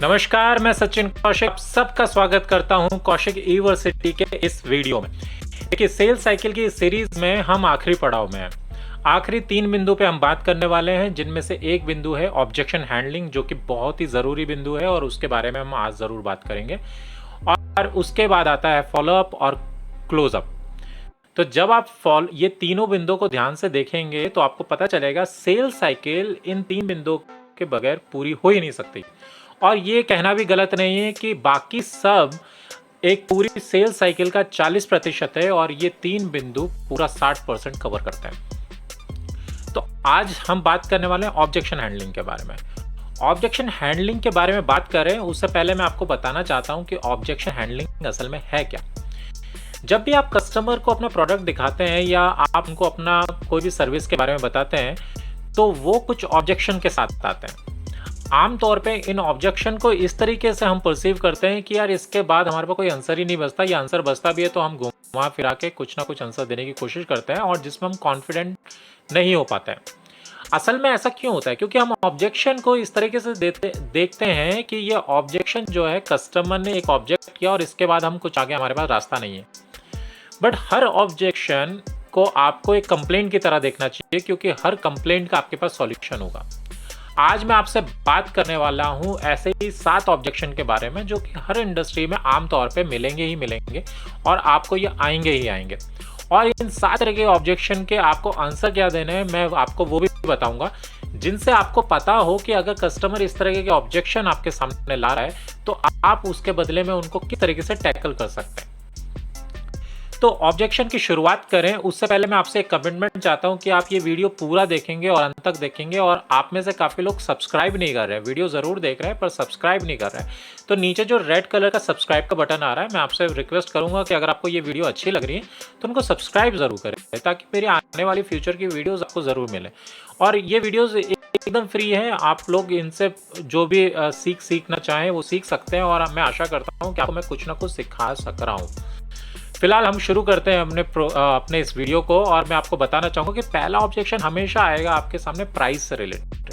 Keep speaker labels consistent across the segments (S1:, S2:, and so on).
S1: नमस्कार, मैं सचिन कौशिक आप सबका स्वागत करता हूं कौशिक यूनिवर्सिटी के इस वीडियो में। देखिए, सेल्स साइकिल की इस सीरीज में हम आखिरी पड़ाव में हैं। आखिरी 3 बिंदु पे हम बात करने वाले हैं, जिनमें से एक बिंदु है ऑब्जेक्शन हैंडलिंग, जो कि बहुत ही ज़रूरी बिंदु है और उसके बारे में हम आज ज़रूर बात करेंगे। और उसके बाद आता है फॉलोअप और क्लोजअप। तो जब आप ये तीनों बिंदुओं को ध्यान से देखेंगे तो आपको पता चलेगा सेल्स साइकिल इन 3 बिंदुओं के बगैर पूरी हो ही नहीं सकती। और ये कहना भी गलत नहीं है कि बाकी सब एक पूरी सेल्स साइकिल का 40% है और ये 3 बिंदु पूरा 60% कवर करते हैं। तो आज हम बात करने वाले हैं ऑब्जेक्शन हैंडलिंग के बारे में। ऑब्जेक्शन हैंडलिंग के बारे में बात करें उससे पहले मैं आपको बताना चाहता हूं कि ऑब्जेक्शन हैंडलिंग असल में है क्या। जब भी आप कस्टमर को अपना प्रोडक्ट दिखाते हैं या आप उनको अपना कोई भी सर्विस के बारे में बताते हैं, तो वो कुछ ऑब्जेक्शन के साथ आते हैं। आमतौर पे इन ऑब्जेक्शन को इस तरीके से हम परसीव करते हैं कि यार इसके बाद हमारे पास कोई आंसर ही नहीं बचता, या आंसर बचता भी है तो हम घुमा फिरा के कुछ ना कुछ आंसर देने की कोशिश करते हैं और जिसमें हम कॉन्फिडेंट नहीं हो पाते हैं। असल में ऐसा क्यों होता है? क्योंकि हम ऑब्जेक्शन को इस तरीके से देखते हैं कि ये ऑब्जेक्शन जो है, कस्टमर ने एक ऑब्जेक्ट किया और इसके बाद हम कुछ आगे हमारे पास रास्ता नहीं है। बट हर ऑब्जेक्शन को आपको एक कंप्लेंट की तरह देखना चाहिए, क्योंकि हर कंप्लेंट का आपके पास सॉल्यूशन होगा। आज मैं आपसे बात करने वाला हूं ऐसे ही 7 ऑब्जेक्शन के बारे में, जो कि हर इंडस्ट्री में आमतौर पे मिलेंगे ही मिलेंगे और आपको ये आएंगे ही आएंगे। और इन 7 तरह के ऑब्जेक्शन के आपको आंसर क्या देने हैं, मैं आपको वो भी बताऊंगा, जिनसे आपको पता हो कि अगर कस्टमर इस तरह के ऑब्जेक्शन आपके सामने ला रहा है तो आप उसके बदले में उनको किस तरीके से टैकल कर सकते हैं। तो ऑब्जेक्शन की शुरुआत करें उससे पहले मैं आपसे एक कमिटमेंट चाहता हूं कि आप ये वीडियो पूरा देखेंगे और अंत तक देखेंगे। और आप में से काफ़ी लोग सब्सक्राइब नहीं कर रहे हैं, वीडियो ज़रूर देख रहे हैं पर सब्सक्राइब नहीं कर रहे हैं। तो नीचे जो रेड कलर का सब्सक्राइब का बटन आ रहा है, मैं आपसे रिक्वेस्ट करूंगा कि अगर आपको ये वीडियो अच्छी लग रही है तो उनको सब्सक्राइब ज़रूर करें, ताकि मेरी आने वाली फ्यूचर की वीडियोज़ आपको ज़रूर मिले। और ये वीडियोज़ एकदम फ्री है, आप लोग इनसे जो भी सीखना चाहें वो सीख सकते हैं। और मैं आशा करता हूँ कि आपको मैं कुछ ना कुछ सिखा सक रहा हूँ। फिलहाल हम शुरू करते हैं अपने इस वीडियो को। और मैं आपको बताना चाहूँगा कि पहला ऑब्जेक्शन हमेशा आएगा आपके सामने प्राइस से रिलेटेड।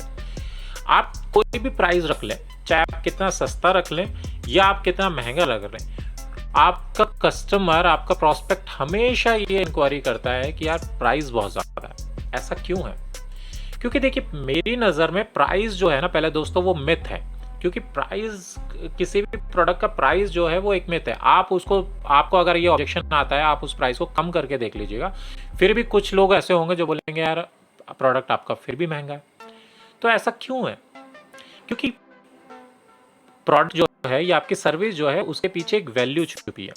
S1: आप कोई भी प्राइस रख लें, चाहे आप कितना सस्ता रख लें या आप कितना महंगा रख लें, आपका कस्टमर, आपका प्रॉस्पेक्ट हमेशा ये इंक्वायरी करता है कि यार प्राइस बहुत ज़्यादा है। ऐसा क्यों है? क्योंकि देखिए, मेरी नज़र में प्राइस जो है ना, पहले दोस्तों वो मिथ है। क्योंकि प्राइस, किसी भी प्रोडक्ट का प्राइस जो है वो एक मिथ है। आपको अगर ये ऑब्जेक्शन आता है, आप उस प्राइस को कम करके देख लीजिएगा, फिर भी कुछ लोग ऐसे होंगे जो बोलेंगे यार प्रोडक्ट आपका फिर भी महंगा है। तो ऐसा क्यों है? क्योंकि प्रोडक्ट जो है या आपकी सर्विस जो है, उसके पीछे एक वैल्यू छुपी है।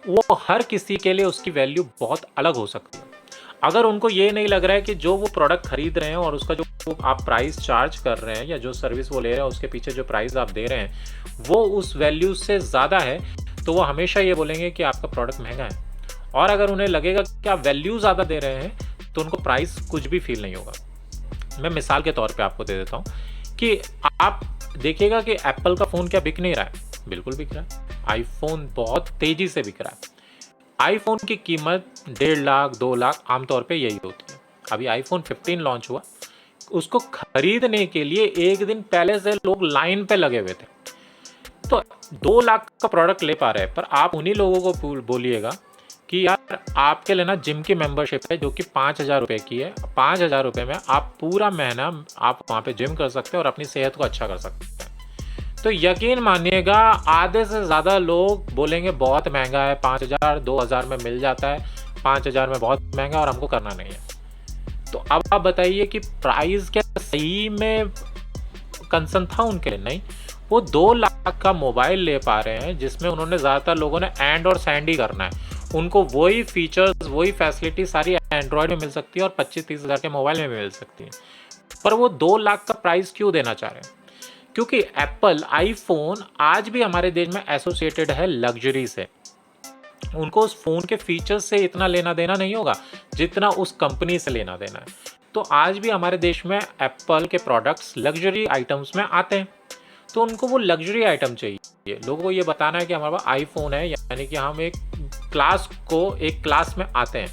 S1: वो हर किसी के लिए उसकी वैल्यू बहुत अलग हो सकती है। अगर उनको ये नहीं लग रहा है कि जो वो प्रोडक्ट खरीद रहे हैं और उसका जो आप प्राइस चार्ज कर रहे हैं या जो सर्विस वो ले रहे हैं उसके पीछे जो प्राइस आप दे रहे हैं वो उस वैल्यू से ज़्यादा है, तो वो हमेशा ये बोलेंगे कि आपका प्रोडक्ट महंगा है। और अगर उन्हें लगेगा कि आप वैल्यू ज़्यादा दे रहे हैं तो उनको प्राइस कुछ भी फील नहीं होगा। मैं मिसाल के तौर पे आपको दे देता हूँ कि आप देखिएगा कि एप्पल का फ़ोन क्या बिक नहीं रहा है? बिल्कुल बिक रहा है। आईफोन बहुत तेज़ी से बिक रहा है। आईफोन की कीमत 1.5 लाख 2 लाख आमतौर पे यही होती है। अभी आईफोन 15 लॉन्च हुआ, उसको खरीदने के लिए एक दिन पहले से लोग लाइन पे लगे हुए थे। तो 2 लाख का प्रोडक्ट ले पा रहे हैं, पर आप उन्हीं लोगों को बोलिएगा कि यार आपके लिए ना जिम की मेंबरशिप है जो कि 5,000 रुपये की है। 5,000 रुपये में आप पूरा महीना आप वहाँ पे जिम कर सकते हैं और अपनी सेहत को अच्छा कर सकते हैं। तो यकीन मानिएगा, आधे से ज़्यादा लोग बोलेंगे बहुत महंगा है, 5,000 2,000 में मिल जाता है, 5,000 में बहुत महंगा और हमको करना नहीं है। तो अब आप बताइए कि प्राइस क्या सही में कंसर्न था उनके लिए? नहीं। वो 2 लाख का मोबाइल ले पा रहे हैं जिसमें उन्होंने, ज़्यादातर लोगों ने एंड और सैंड ही करना है। उनको वही फीचर्स, वही फैसिलिटी सारी एंड्रॉयड में मिल सकती है और 25-30 हज़ार के मोबाइल में भी मिल सकती है। पर वो 2 लाख का प्राइस क्यों देना चाह रहे हैं? क्योंकि एप्पल आईफोन आज भी हमारे देश में एसोसिएटेड है लग्जरी से। उनको उस फ़ोन के फीचर्स से इतना लेना देना नहीं होगा जितना उस कंपनी से लेना देना है। तो आज भी हमारे देश में एप्पल के प्रोडक्ट्स लग्जरी आइटम्स में आते हैं, तो उनको वो लग्जरी आइटम चाहिए। लोगों को ये बताना है कि हमारे पास आईफोन है, यानी कि हम एक क्लास में आते हैं,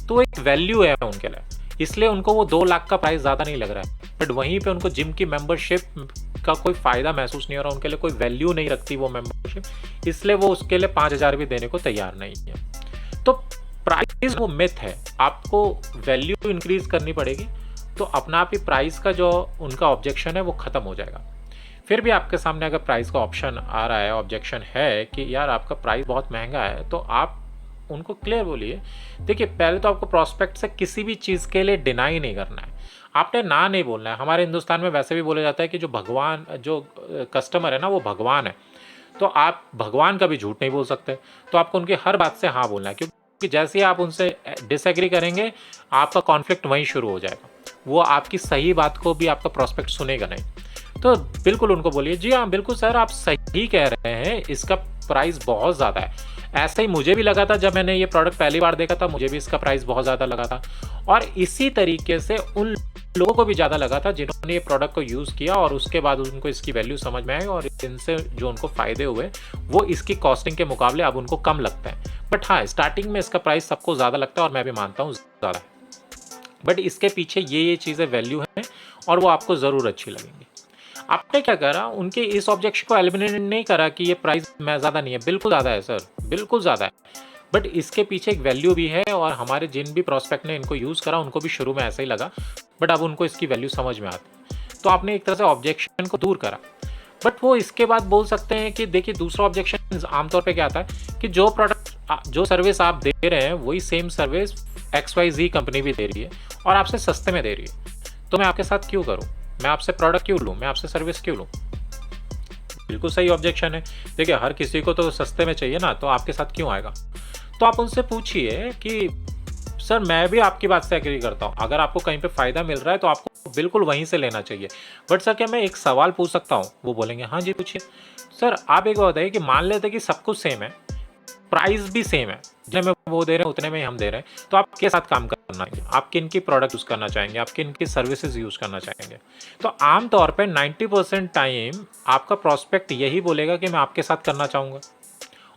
S1: तो एक वैल्यू है उनके लिए। इसलिए उनको वो 2 लाख का प्राइस ज़्यादा नहीं लग रहा है। बट वहीं पे उनको जिम की मेंबरशिप का कोई फ़ायदा महसूस नहीं हो रहा, उनके लिए कोई वैल्यू नहीं रखती वो मेंबरशिप, इसलिए वो उसके लिए 5,000 भी देने को तैयार नहीं है। तो प्राइस वो मिथ है, आपको वैल्यू इंक्रीज़ करनी पड़ेगी, तो अपना आप ही प्राइस का जो उनका ऑब्जेक्शन है वो ख़त्म हो जाएगा। फिर भी आपके सामने अगर प्राइस का ऑप्शन आ रहा है, ऑब्जेक्शन है कि यार आपका प्राइस बहुत महंगा है, तो आप उनको क्लियर बोलिए। देखिए, पहले तो आपको प्रॉस्पेक्ट से किसी भी चीज़ के लिए डिनाई नहीं करना है, आपने ना नहीं बोलना है। हमारे हिंदुस्तान में वैसे भी बोला जाता है कि जो कस्टमर है ना वो भगवान है, तो आप भगवान का भी झूठ नहीं बोल सकते, तो आपको उनकी हर बात से हाँ बोलना है, क्योंकि जैसे ही आप उनसे डिसएग्री करेंगे, आपका कॉन्फ्लिक्ट वहीं शुरू हो जाएगा, वो आपकी सही बात को भी आपका प्रॉस्पेक्ट सुनेगा नहीं। तो बिल्कुल उनको बोलिए, जी हाँ, बिल्कुल सर, आप सही कह रहे हैं, इसका प्राइस बहुत ज़्यादा है। ऐसा ही मुझे भी लगा था, जब मैंने ये प्रोडक्ट पहली बार देखा था, मुझे भी इसका प्राइस बहुत ज़्यादा लगा था। और इसी तरीके से उन लोगों को भी ज़्यादा लगा था जिन्होंने ये प्रोडक्ट को यूज़ किया और उसके बाद उनको इसकी वैल्यू समझ में आई, और इनसे जो उनको फ़ायदे हुए वो इसकी कॉस्टिंग के मुकाबले अब उनको कम लगता है। बट हाँ, स्टार्टिंग में इसका प्राइस सबको ज़्यादा लगता है, और मैं भी मानता हूँ ज़्यादा है, बट इसके पीछे ये चीज़ें वैल्यू हैं, और वो आपको ज़रूर अच्छी लगेंगी। आपने क्या करा, उनके इस ऑब्जेक्शन को एलिमिनेट नहीं करा कि ये प्राइस में ज़्यादा नहीं है, बिल्कुल ज़्यादा है सर, बिल्कुल ज़्यादा है, बट इसके पीछे एक वैल्यू भी है, और हमारे जिन भी प्रॉस्पेक्ट ने इनको यूज़ करा उनको भी शुरू में ऐसा ही लगा, बट अब उनको इसकी वैल्यू समझ में आती। तो आपने एक तरह से ऑब्जेक्शन को दूर करा। बट वो इसके बाद बोल सकते हैं कि देखिए, दूसरा ऑब्जेक्शन आमतौर पे क्या आता है कि जो सर्विस आप दे रहे हैं वही सेम सर्विस XYZ कंपनी भी दे रही है और आपसे सस्ते में दे रही है, तो मैं आपके साथ क्यों करूं, मैं आपसे प्रोडक्ट क्यों लूं, मैं आपसे सर्विस क्यों लूं। बिल्कुल सही ऑब्जेक्शन है। देखिए, हर किसी को तो सस्ते में चाहिए ना, तो आपके साथ क्यों आएगा। तो आप उनसे पूछिए कि सर, मैं भी आपकी बात से एग्री करता हूँ, अगर आपको कहीं पे फ़ायदा मिल रहा है तो आपको बिल्कुल वहीं से लेना चाहिए, बट सर क्या मैं एक सवाल पूछ सकता हूँ। वो बोलेंगे हाँ जी पूछिए। सर आप एक बात बताइए कि मान लेते कि सब कुछ सेम है, प्राइस भी सेम है, जितने में वो दे रहे हैं उतने में हम दे रहे हैं, तो आप के साथ काम करना चाहिए, आप किन की प्रोडक्ट यूज़ करना चाहेंगे, आप किन की सर्विसेज यूज़ करना चाहेंगे। तो आमतौर पर 90% टाइम आपका प्रॉस्पेक्ट यही बोलेगा कि मैं आपके साथ करना चाहूँगा,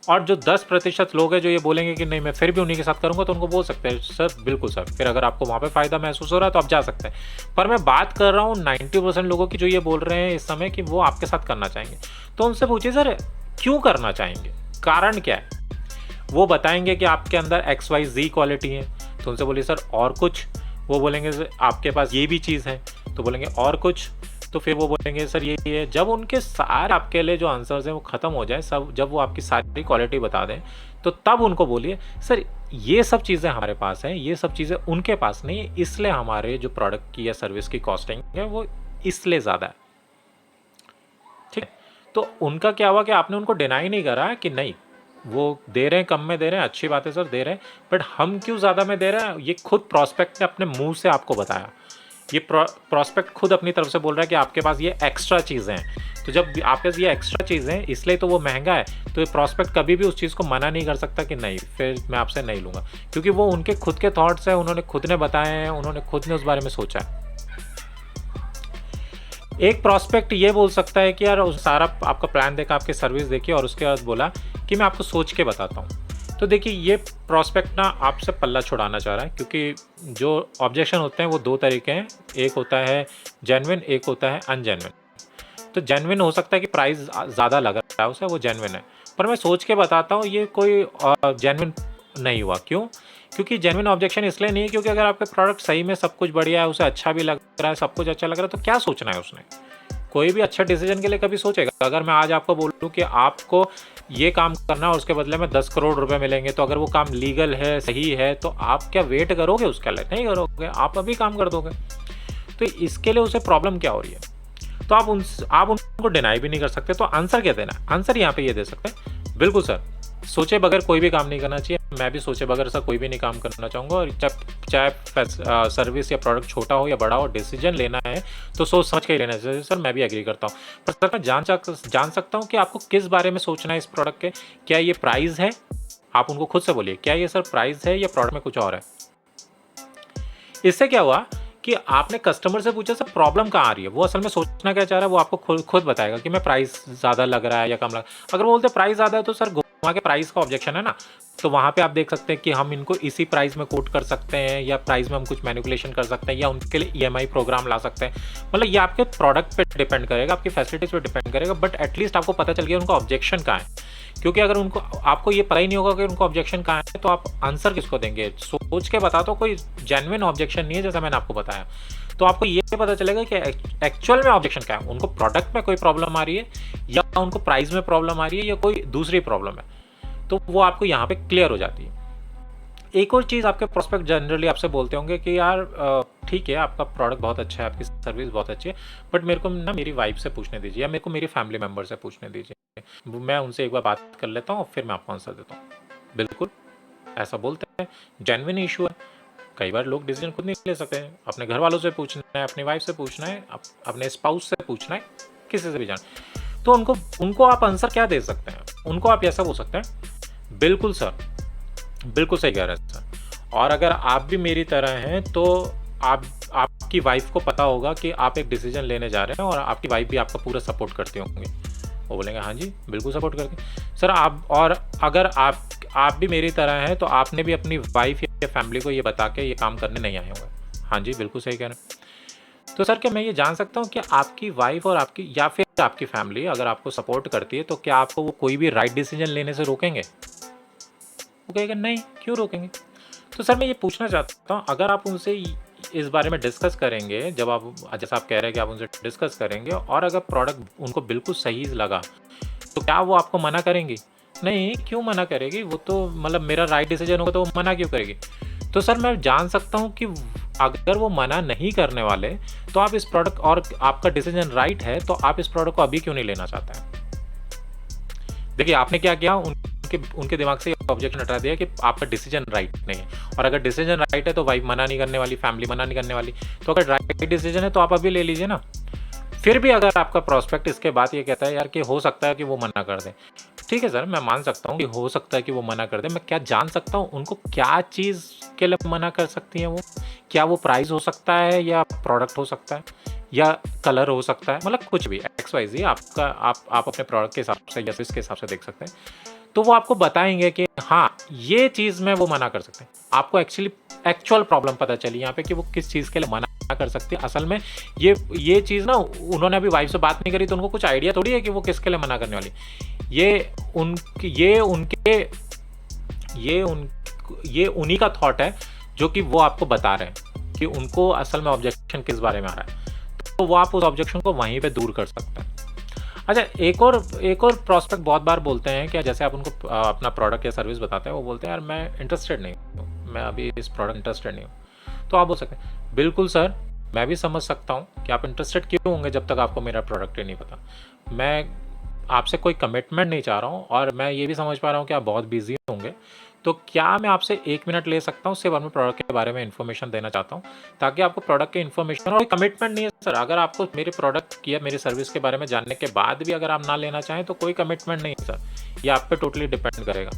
S1: और जो 10% लोग हैं जो ये बोलेंगे कि नहीं मैं फिर भी उन्हीं के साथ करूँगा, तो उनको बोल सकते हैं सर बिल्कुल सर, फिर अगर आपको वहाँ पे फ़ायदा महसूस हो रहा है तो आप जा सकते हैं। पर मैं बात कर रहा हूँ 90% लोगों की जो ये बोल रहे हैं इस समय कि वो आपके साथ करना चाहेंगे, तो उनसे पूछिए सर क्यों करना चाहेंगे, कारण क्या है। वो बताएंगे कि आपके अंदर XYZ क्वालिटी है, तो उनसे बोलिए सर और कुछ। वो बोलेंगे सर आपके पास ये भी चीज़ है, तो बोलेंगे और कुछ। तो फिर वो बोलेंगे सर ये है। जब उनके सारे आपके लिए जो आंसर्स हैं वो ख़त्म हो जाए, सब जब वो आपकी सारी क्वालिटी बता दें, तो तब उनको बोलिए सर ये सब चीज़ें हमारे पास हैं, ये सब चीज़ें उनके पास नहीं है, इसलिए हमारे जो प्रोडक्ट की या सर्विस की कॉस्टिंग है वो इसलिए ज़्यादा है। ठीक है, तो उनका क्या हुआ कि आपने उनको डिनाई नहीं करा कि नहीं वो दे रहे हैं, कम में दे रहे हैं, अच्छी बात है सर दे रहे हैं, बट हम क्यों ज़्यादा में दे रहे हैं, ये खुद प्रॉस्पेक्ट ने अपने मुंह से आपको बताया। ये प्रॉस्पेक्ट खुद अपनी तरफ से बोल रहा है कि आपके पास ये एक्स्ट्रा चीज़ें हैं, तो जब आपके पास ये एक्स्ट्रा चीज़ें हैं इसलिए तो वो महंगा है, तो ये प्रॉस्पेक्ट कभी भी उस चीज़ को मना नहीं कर सकता कि नहीं फिर मैं आपसे नहीं लूँगा, क्योंकि वो उनके खुद के थॉट्स हैं, उन्होंने खुद ने बताए हैं, उन्होंने खुद ने उस बारे में सोचा है। एक प्रॉस्पेक्ट ये बोल सकता है कि यार उस सारा आपका प्लान देखा, आपकी सर्विस देखी, और उसके बाद बोला कि मैं आपको सोच के बताता हूँ। तो देखिए, ये प्रॉस्पेक्ट ना आपसे पल्ला छुड़ाना चाह रहा है, क्योंकि जो ऑब्जेक्शन होते हैं वो दो तरीके हैं, एक होता है जेन्युइन, एक होता है अनजेन्युइन। तो जेन्युइन हो सकता है कि प्राइस ज़्यादा लग रहा है उसे, वो जेन्युइन है, पर मैं सोच के बताता हूँ ये कोई जेन्युइन नहीं हुआ। क्यों? क्योंकि जेन्युइन ऑब्जेक्शन इसलिए नहीं है क्योंकि अगर आपका प्रोडक्ट सही में सब कुछ बढ़िया है, उसे अच्छा भी लग रहा है, सब कुछ अच्छा लग रहा है, तो क्या सोचना है उसने। कोई भी अच्छा डिसीजन के लिए कभी सोचेगा। अगर मैं आज आपको बोलूँ कि आपको ये काम करना है और उसके बदले में 10 करोड़ रुपए मिलेंगे, तो अगर वो काम लीगल है, सही है, तो आप क्या वेट करोगे उसके लिए? नहीं करोगे, आप अभी काम कर दोगे। तो इसके लिए उसे प्रॉब्लम क्या हो रही है, तो आप उनको डिनाई भी नहीं कर सकते। तो आंसर क्या देना है? आंसर यहाँ पे ये दे सकते हैं, बिल्कुल सर सोचे बगैर कोई भी काम नहीं करना चाहिए, मैं भी सोचे बगैर सर कोई भी नहीं काम करना चाहूँगा, और चाहे सर्विस या प्रोडक्ट छोटा हो या बड़ा हो, डिसीजन लेना है तो सोच समझ के ही लेना चाहिए। सर मैं भी एग्री करता हूँ, पर सर मैं जान सकता हूँ कि आपको किस बारे में सोचना है इस प्रोडक्ट के। क्या ये प्राइस है? आप उनको खुद से बोलिए, क्या ये सर प्राइस है या प्रोडक्ट में कुछ और है। इससे क्या हुआ कि आपने कस्टमर से पूछा सर प्रॉब्लम कहाँ आ रही है, वो असल में सोचना क्या चाह रहा है वो आपको खुद बताएगा कि मैं प्राइस ज़्यादा लग रहा है या कम लग। अगर वो बोलते प्राइस ज़्यादा है तो सर वहाँ के प्राइस का ऑब्जेक्शन है ना, तो वहाँ पे आप देख सकते हैं कि हम इनको इसी प्राइस में कोट कर सकते हैं, या प्राइस में हम कुछ मैनिपुलेशन कर सकते हैं, या उनके लिए ईएमआई प्रोग्राम ला सकते हैं। मतलब ये आपके प्रोडक्ट पे डिपेंड करेगा, आपकी फैसिलिटीज़ पे डिपेंड करेगा, बट एटलीस्ट आपको पता चल गया उनका ऑब्जेक्शन कहाँ है। क्योंकि अगर उनको आपको ये पता ही नहीं होगा कि उनको ऑब्जेक्शन कहाँ है, तो आप आंसर किसको देंगे? सोच के बता दो कोई जेन्युइन ऑब्जेक्शन नहीं है, जैसा मैंने आपको बताया। तो आपको ये पता चलेगा कि एक्चुअल में ऑब्जेक्शन क्या है, उनको प्रोडक्ट में कोई प्रॉब्लम आ रही है, या उनको प्राइस में प्रॉब्लम आ रही है, या कोई दूसरी प्रॉब्लम है, तो वो आपको यहाँ पे क्लियर हो जाती है। एक और चीज़ आपके प्रोस्पेक्ट जनरली आपसे बोलते होंगे कि यार ठीक है, आपका प्रोडक्ट बहुत अच्छा है, आपकी सर्विस बहुत अच्छी है, बट मेरे को ना मेरी वाइफ से पूछने दीजिए, या मेरे को मेरी फैमिली मेम्बर से पूछने दीजिए, मैं उनसे एक बार बात कर लेता हूँ, फिर मैं आपको आंसर देता हूँ। बिल्कुल ऐसा बोलते हैं, जेन्युइन इशू है। कई बार लोग डिसीजन खुद नहीं ले सकते हैं, अपने घर वालों से पूछना है, अपनी वाइफ से पूछना है, अपने स्पाउस से पूछना है, किसी से भी जाना। तो उनको आप आंसर क्या दे सकते हैं? उनको आप ऐसा बोल सकते हैं, बिल्कुल सर, बिल्कुल सही कह रहे हैं सर, और अगर आप भी मेरी तरह हैं तो आपकी वाइफ को पता होगा कि आप एक डिसीजन लेने जा रहे हैं, और आपकी वाइफ भी आपका पूरा सपोर्ट करते होंगे। वो बोलेंगे हाँ जी बिल्कुल सपोर्ट करते हैं सर। और अगर आप भी मेरी तरह हैं तो आपने भी अपनी वाइफ या फैमिली को ये बता के ये काम करने नहीं आए होंगे। हाँ जी बिल्कुल सही कह रहे हैं। तो सर क्या मैं ये जान सकता हूँ कि आपकी वाइफ और आपकी या फिर आपकी फैमिली अगर आपको सपोर्ट करती है तो क्या आपको वो कोई भी राइट डिसीजन लेने से रोकेंगे? वो कहेगा नहीं, क्यों रोकेंगे? तो सर मैं ये पूछना चाहता हूँ, अगर आप उनसे इस बारे में डिस्कस करेंगे, जब आप जैसा आप कह रहे हैं कि आप उनसे डिस्कस करेंगे, और अगर प्रोडक्ट उनको बिल्कुल सही लगा, तो क्या वो आपको मना करेंगी? नहीं, क्यों मना करेगी? वो तो मतलब मेरा राइट डिसीजन होगा तो वो मना क्यों करेगी? तो सर मैं जान सकता हूँ कि अगर वो मना नहीं करने वाले, तो आप इस प्रोडक्ट, और आपका डिसीजन राइट है, तो आप इस प्रोडक्ट को अभी क्यों नहीं लेना चाहते हैं? देखिए आपने क्या किया, उनके दिमाग से ऑब्जेक्शन हटा दिया कि आपका डिसीजन राइट नहीं है, और अगर डिसीजन राइट है तो वाइफ मना नहीं करने वाली, फैमिली मना नहीं करने वाली, तो अगर राइट डिसीजन है तो आप अभी ले लीजिए ना। फिर भी अगर आपका प्रोस्पेक्ट इसके बाद ये कहता है यार कि हो सकता है कि वो मना कर दे, ठीक है सर मैं मान सकता हूँ कि हो सकता है कि वो मना कर दे। मैं क्या जान सकता हूँ उनको क्या चीज़ के लिए मना कर सकती हैं वो? क्या वो प्राइस हो सकता है, या प्रोडक्ट हो सकता है, या कलर हो सकता है, मतलब कुछ भी XYZ आपका आप अपने प्रोडक्ट के हिसाब से या सर्विस के हिसाब से देख सकते हैं। तो वो आपको बताएंगे कि हाँ ये चीज़ में वो मना कर सकते हैं। आपको एक्चुअल प्रॉब्लम पता चली यहाँ पे कि वो किस चीज़ के लिए मना कर सकते हैं। असल में ये चीज़ ना उन्होंने अभी वाइफ से बात नहीं करी, तो उनको कुछ आइडिया थोड़ी है कि वो किसके लिए मना करने वाली। ये उन्हीं का थॉट है जो कि वो आपको बता रहे हैं कि उनको असल में ऑब्जेक्शन किस बारे में आ रहा है, तो वो आप उस ऑब्जेक्शन को वहीं पे दूर कर सकते हैं। अच्छा, एक और प्रोस्पेक्ट बहुत बार बोलते हैं कि जैसे आप उनको अपना प्रोडक्ट या सर्विस बताते हैं, वो बोलते हैं यार मैं इंटरेस्टेड नहीं हूँ, मैं अभी इस प्रोडक्ट इंटरेस्टेड नहीं हूँ। तो आप बोल सकते हैं बिल्कुल सर, मैं भी समझ सकता हूँ कि आप इंटरेस्टेड क्यों होंगे जब तक आपको मेरा प्रोडक्ट ही नहीं पता। मैं आपसे कोई कमिटमेंट नहीं चाह रहा हूँ, और मैं ये भी समझ पा रहा हूँ कि आप बहुत बिजी होंगे, तो क्या मैं आपसे 1 मिनट ले सकता हूँ? सिर्फ अपने प्रोडक्ट के बारे में इन्फॉर्मेशन देना चाहता हूँ, ताकि आपको प्रोडक्ट के इन्फॉर्मेशन, और कोई कमिटमेंट नहीं है सर। अगर आपको मेरे प्रोडक्ट या मेरी सर्विस के बारे में जानने के बाद भी अगर आप ना लेना चाहें तो कोई कमिटमेंट नहीं है सर, ये आप पे टोटली डिपेंड करेगा।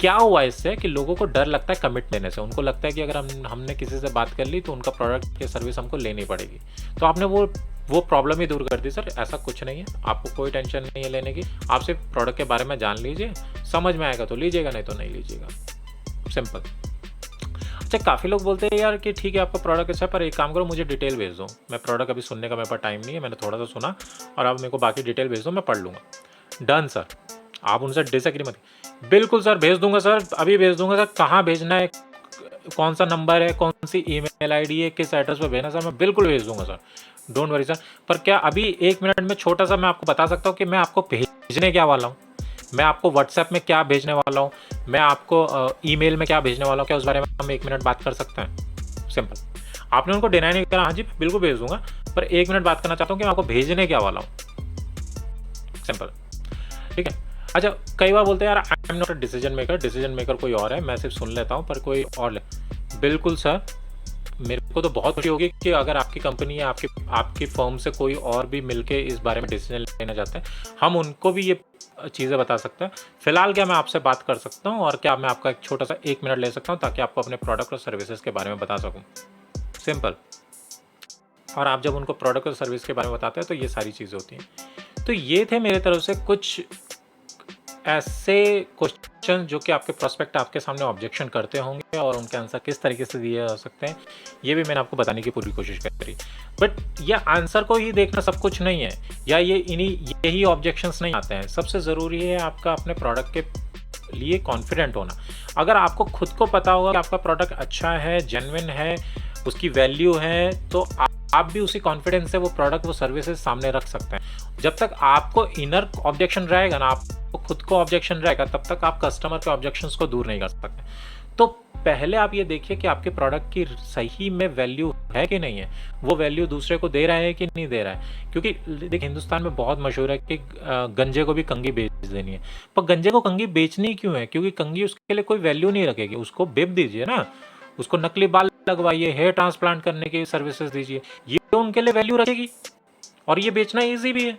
S1: क्या हुआ इससे कि लोगों को डर लगता है कमिट लेने से, उनको लगता है कि अगर हमने किसी से बात कर ली तो उनका प्रोडक्ट या सर्विस हमको लेनी पड़ेगी। तो आपने वो प्रॉब्लम ही दूर कर दी सर। ऐसा कुछ नहीं है, आपको कोई टेंशन नहीं है लेने की। आप सिर्फ प्रोडक्ट के बारे में जान लीजिए, समझ में आएगा तो लीजिएगा, नहीं तो नहीं लीजिएगा, सिंपल। अच्छा, काफ़ी लोग बोलते हैं यार कि ठीक है आपका प्रोडक्ट अच्छा है, पर एक काम करो मुझे डिटेल भेज दो। मैं प्रोडक्ट अभी सुनने का मेरे पास टाइम नहीं है, मैंने थोड़ा सा सुना, और अब मेरे को बाकी डिटेल भेज दो, मैं पढ़ लूँगा। डन सर, आप उनसे डिसएग्री मत। बिल्कुल सर भेज दूंगा सर, अभी भेज दूंगा सर। कहाँ भेजना है, कौन सा नंबर है, कौन सी ईमेल आईडी है, किस एड्रेस पर भेजना सर, मैं बिल्कुल भेज दूंगा सर, डोंट वरी सर। पर क्या अभी 1 मिनट में छोटा सा मैं आपको बता सकता हूँ कि मैं आपको भेजने क्या वाला हूँ, मैं आपको व्हाट्सएप में क्या भेजने वाला हूँ, मैं आपको ईमेल में क्या भेजने वाला हूँ? क्या उस बारे में हम 1 मिनट बात कर सकते हैं? सिंपल। आपने उनको डिनाई नहीं करा, हाँ जी बिल्कुल भेज दूंगा, पर 1 मिनट बात करना चाहता हूँ कि मैं आपको भेजने क्या वाला हूँ, सिंपल, ठीक है। अच्छा, कई बार बोलते हैं यार I am not a decision maker कोई और है, मैं सिर्फ सुन लेता हूँ पर कोई और ले। बिल्कुल सर, मेरे को तो बहुत खुशी होगी कि अगर आपकी कंपनी या आपकी फर्म से कोई और भी मिलके इस बारे में डिसीजन लेना चाहते हैं, हम उनको भी ये चीज़ें बता सकते हैं। फिलहाल क्या मैं आपसे बात कर सकता हूँ, और क्या मैं आपका एक छोटा सा 1 मिनट ले सकता हूँ ताकि आपको अपने प्रोडक्ट और सर्विसेज के बारे में बता सकूँ, सिंपल। और आप जब उनको प्रोडक्ट और सर्विस के बारे में बताते हैं तो ये सारी चीज़ें होती हैं। तो ये थे मेरे तरफ से कुछ ऐसे क्वेश्चन जो कि आपके प्रोस्पेक्ट आपके सामने ऑब्जेक्शन करते होंगे और उनके आंसर किस तरीके से दिए जा सकते हैं, ये भी मैंने आपको बताने की पूरी कोशिश करी। बट ये आंसर को ही देखना सब कुछ नहीं है, या यही ऑब्जेक्शंस नहीं आते हैं। सबसे ज़रूरी है आपका अपने प्रोडक्ट के लिए कॉन्फिडेंट होना। अगर आपको खुद को पता होगा कि आपका प्रोडक्ट अच्छा है, जेन्युइन है, उसकी वैल्यू है, तो आप भी उसी कॉन्फिडेंस से वो प्रोडक्ट, वो सर्विसेज सामने रख सकते हैं। जब तक आपको इनर ऑब्जेक्शन रहेगा ना, आपको खुद को ऑब्जेक्शन रहेगा, तब तक आप कस्टमर के ऑब्जेक्शंस को दूर नहीं कर सकते। तो पहले आप ये देखिए कि आपके प्रोडक्ट की सही में वैल्यू है कि नहीं है, वो वैल्यू दूसरे को दे रहा है कि नहीं दे रहा है। क्योंकि देखिए हिंदुस्तान में बहुत मशहूर है कि गंजे को भी कंघी बेच देनी है। पर गंजे को कंघी बेचनी क्यों है? क्योंकि कंघी उसके लिए कोई वैल्यू नहीं रखेगी। उसको बिप दीजिए ना, उसको नकली बाल लगवाइए, हेयर ट्रांसप्लांट करने की सर्विसेज दीजिए, ये उनके लिए वैल्यू रखेगी और ये बेचना ईजी भी है।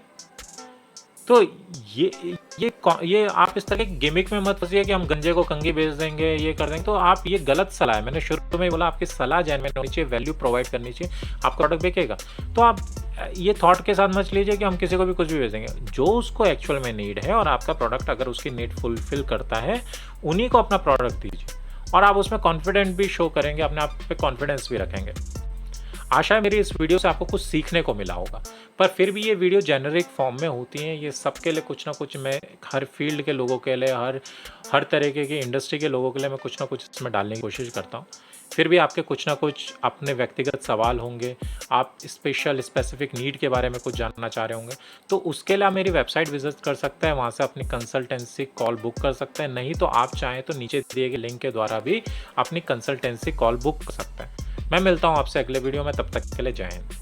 S1: तो ये आप इस तरह के गिमिक में मत फंसिए कि हम गंजे को कंघी बेच देंगे, ये कर देंगे। तो आप, ये गलत सलाह है। मैंने शुरू में ही बोला, आपकी सलाह जेन्युइन होनी चाहिए, वैल्यू प्रोवाइड करनी चाहिए, आपका प्रोडक्ट बिकेगा। तो आप ये थॉट के साथ मत लीजिए कि हम किसी को भी कुछ भी बेच देंगे। जो उसको एक्चुअल में नीड है और आपका प्रोडक्ट अगर उसकी नीड फुलफिल करता है, उन्हीं को अपना प्रोडक्ट दीजिए और आप उसमें कॉन्फिडेंट भी शो करेंगे, अपने आप पे कॉन्फिडेंस भी रखेंगे। आशा है मेरी इस वीडियो से आपको कुछ सीखने को मिला होगा। पर फिर भी ये वीडियो जेनेरिक फॉर्म में होती हैं, ये सबके लिए कुछ ना कुछ, मैं हर फील्ड के लोगों के लिए, हर तरीके की इंडस्ट्री के लोगों के लिए मैं कुछ ना कुछ इसमें डालने की कोशिश करता हूँ। फिर भी आपके कुछ ना कुछ अपने व्यक्तिगत सवाल होंगे, आप स्पेसिफिक नीड के बारे में कुछ जानना चाह रहे होंगे, तो उसके लिए आप मेरी वेबसाइट विजिट कर सकते हैं, वहाँ से अपनी कंसल्टेंसी कॉल बुक कर सकते हैं। नहीं तो आप चाहें तो नीचे दिए गए लिंक के द्वारा भी अपनी कंसल्टेंसी कॉल बुक कर सकते हैं। मैं मिलता हूँ आपसे अगले वीडियो में, तब तक के लिए जय हिंद।